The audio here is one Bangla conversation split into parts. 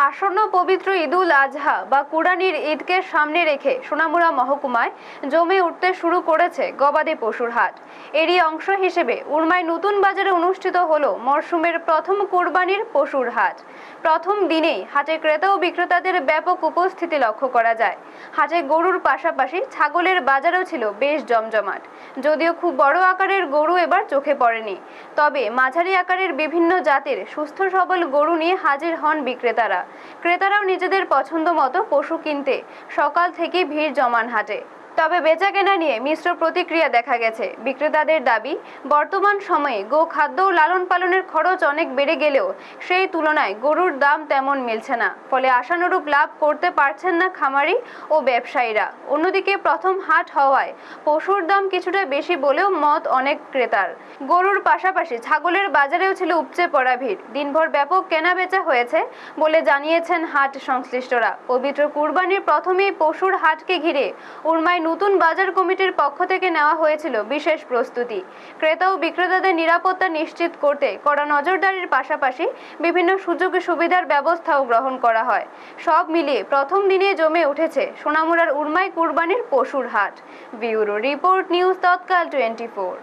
আসন্ন পবিত্র ঈদুল আজহা বা কুরবানির ঈদকে সামনে রেখে সোনামুড়া মহকুমায় জমে উঠতে শুরু করেছে গবাদি পশুর হাট। এরই অংশ হিসেবে উরমায় নতুন বাজারে অনুষ্ঠিত হলো মরশুমের প্রথম কুরবানির পশুর হাট। প্রথম দিনেই হাটে ক্রেতা ও বিক্রেতাদের ব্যাপক উপস্থিতি লক্ষ্য করা যায়। হাটে গরুর পাশাপাশি ছাগলের বাজারও ছিল বেশ জমজমাট। যদিও খুব বড় আকারের গরু এবার চোখে পড়েনি, তবে মাঝারি আকারের বিভিন্ন জাতের সুস্থ সবল গরু নিয়ে হাজির হন বিক্রেতারা। ক্রেতারাও নিজেদের পছন্দ মতো পশু কিনতে সকাল থেকে ভিড় জমান হাটে। তবে বেচাকেনা নিয়ে মিশ্র প্রতিক্রিয়া দেখা গেছে। বিক্রেতাদের দাবি, বর্তমান সময়ে গো খাদ্য ও লালন পালনের খরচ অনেক বেড়ে গেলেও সেই তুলনায় গরুর দাম তেমন মিলছে না, ফলে আশানুরূপ লাভ করতে পারছেন না খামারি ও ব্যবসায়ীরা। অন্যদিকে প্রথম হাট হওয়ায় পশুর দাম কিছুটা বেশি বলেও মত অনেক ক্রেতার। গরুর পাশাপাশি ছাগলের বাজারেও ছিল উপচে পড়া ভিড়। দিনভর ব্যাপক কেনাবেচা হয়েছে বলে জানিয়েছেন হাট সংশ্লিষ্টরা। পবিত্র কুরবানির প্রথমেই পশুর হাটকে ঘিরে উরমায় নতুন বাজার কমিটির পক্ষ থেকে নেওয়া হয়েছিল বিশেষ প্রস্তুতি। ক্রেতা ও বিক্রেতাদের নিরাপত্তা নিশ্চিত করতে কড়া নজরদারির পাশাপাশি বিভিন্ন সুযোগ সুবিধার ব্যবস্থাও গ্রহণ করা হয়। সব মিলিয়ে প্রথম দিনে জমে উঠেছে সোনামুড়ার উরমায় কুরবানির পশুর হাট। ব্যুরো রিপোর্ট, নিউজ তৎকাল 24।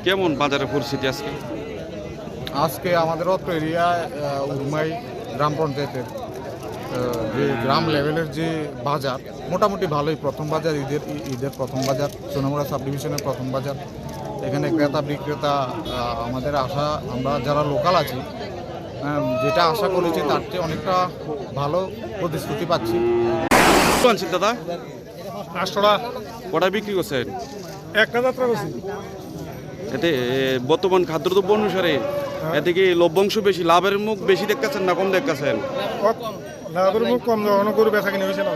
কেমন বাজারের পরিস্থিতি আজকে? আজকে আমাদের অত্র এরিয়ায় উরমাই গ্রাম পঞ্চায়েতের যে গ্রাম লেভেলের যে বাজার মোটামুটি ভালোই। প্রথম বাজার ঈদের প্রথম বাজার, সোনামুড়া সাব ডিভিশনের প্রথম বাজার। এখানে ক্রেতা বিক্রেতা আমাদের আশা, আমরা যারা লোকাল আছি যেটা আশা করেছি তার চেয়ে অনেকটা ভালো প্রতিশ্রুতি পাচ্ছি। আনছেন দাদা? 800 টাকা। কটা বিক্রি করছেন? একটা যাত্রা করছি। এতে বর্তমান খাদ্যদ্রব্য অনুসারে এতে কি লভ্যাংশ বেশি, লাভের মুখ বেশি দেখতেছেন না কম দেখতেছেন? লাভের মুখ কম, অনেক গরু বেচা কিনে হয়েছে না।